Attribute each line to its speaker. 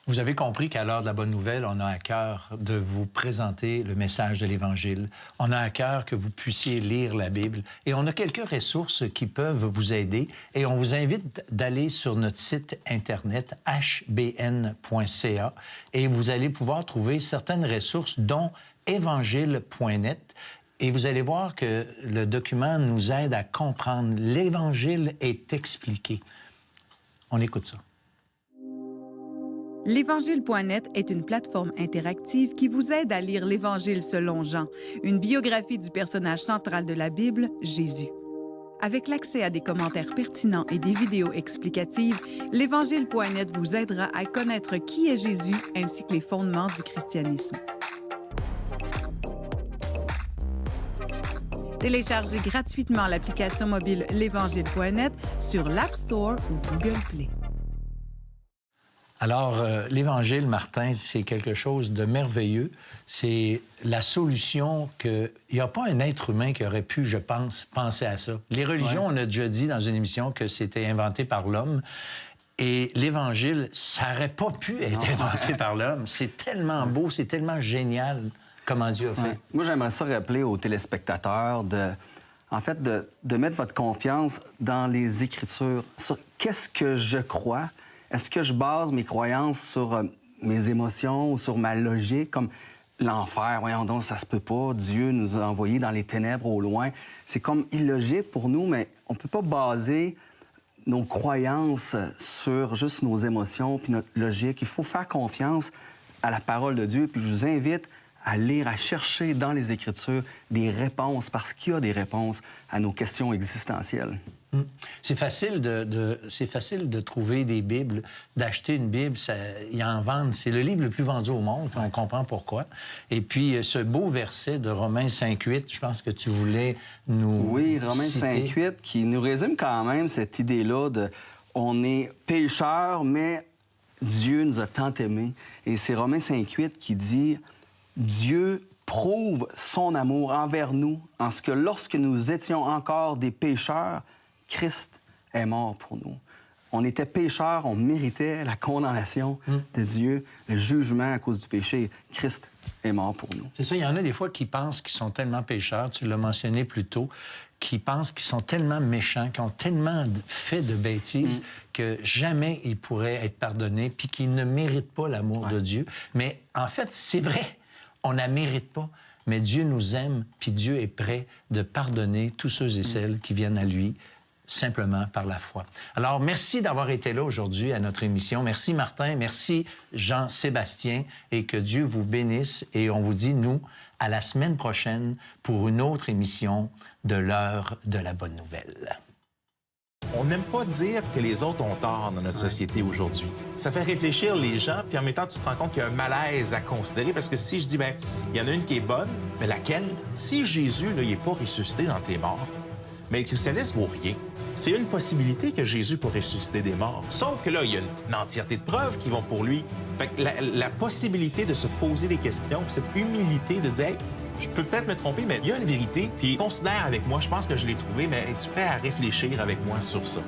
Speaker 1: Vous avez compris qu'à l'heure de la bonne nouvelle, on a à cœur de vous présenter le message de l'Évangile. On a à cœur que vous puissiez lire la Bible. Et on a quelques ressources qui peuvent vous aider. Et on vous invite d'aller sur notre site Internet, hbn.ca, et vous allez pouvoir trouver certaines ressources, dont évangile.net. Et vous allez voir que le document nous aide à comprendre. L'Évangile est expliqué. On écoute ça.
Speaker 2: L'Évangile.net est une plateforme interactive qui vous aide à lire l'Évangile selon Jean, une biographie du personnage central de la Bible, Jésus. Avec l'accès à des commentaires pertinents et des vidéos explicatives, l'Évangile.net vous aidera à connaître qui est Jésus ainsi que les fondements du christianisme. Téléchargez gratuitement l'application mobile l'Évangile.net sur l'App Store ou Google Play.
Speaker 1: Alors, l'Évangile, Martin, c'est quelque chose de merveilleux. C'est la solution qu'il n'y a pas un être humain qui aurait pu, je pense, penser à ça. Les religions, on a déjà dit dans une émission que c'était inventé par l'homme. Et l'Évangile, ça n'aurait pas pu être inventé par l'homme. C'est tellement beau, c'est tellement génial comment Dieu a fait.
Speaker 3: Ouais. Moi, j'aimerais ça rappeler aux téléspectateurs de mettre votre confiance dans les Écritures. Sur qu'est-ce que je crois? Est-ce que je base mes croyances sur mes émotions ou sur ma logique, comme l'enfer? Voyons donc, ça se peut pas. Dieu nous a envoyés dans les ténèbres au loin. C'est comme illogique pour nous, mais on peut pas baser nos croyances sur juste nos émotions puis notre logique. Il faut faire confiance à la parole de Dieu. Puis je vous invite à lire, à chercher dans les Écritures des réponses, parce qu'il y a des réponses à nos questions existentielles.
Speaker 1: C'est facile de trouver des Bibles, d'acheter une Bible, ils en vendent. C'est le livre le plus vendu au monde, on comprend pourquoi. Et puis, ce beau verset de Romains 5,8, je pense que tu voulais nous
Speaker 3: Oui, Romains
Speaker 1: citer.
Speaker 3: 5,8, qui nous résume quand même cette idée-là de on est pécheurs, mais Dieu nous a tant aimés. Et c'est Romains 5,8 qui dit Dieu prouve son amour envers nous en ce que lorsque nous étions encore des pécheurs, Christ est mort pour nous. On était pécheurs, on méritait la condamnation de Dieu, le jugement à cause du péché. Christ est mort pour nous.
Speaker 1: C'est ça, il y en a des fois qui pensent qu'ils sont tellement pécheurs, tu l'as mentionné plus tôt, qui pensent qu'ils sont tellement méchants, qui ont tellement fait de bêtises que jamais ils pourraient être pardonnés, puis qu'ils ne méritent pas l'amour de Dieu. Mais en fait, c'est vrai, on ne la mérite pas. Mais Dieu nous aime, puis Dieu est prêt de pardonner tous ceux et celles qui viennent à lui, simplement par la foi. Alors, merci d'avoir été là aujourd'hui à notre émission. Merci Martin, merci Jean-Sébastien, et que Dieu vous bénisse. Et on vous dit, nous, à la semaine prochaine pour une autre émission de l'heure de la bonne nouvelle.
Speaker 4: On n'aime pas dire que les autres ont tort dans notre société aujourd'hui. Ça fait réfléchir les gens, puis en même temps, tu te rends compte qu'il y a un malaise à considérer, parce que si je dis, bien, il y en a une qui est bonne, mais laquelle? Si Jésus, là, il n'est pas ressuscité d'entre les morts, mais le christianisme vaut rien. C'est une possibilité que Jésus pourrait ressusciter des morts. Sauf que là, il y a une entièreté de preuves qui vont pour lui. Fait que la possibilité de se poser des questions, puis cette humilité de dire, hey, je peux peut-être me tromper, mais il y a une vérité, puis considère avec moi, je pense que je l'ai trouvé, mais es-tu prêt à réfléchir avec moi sur ça?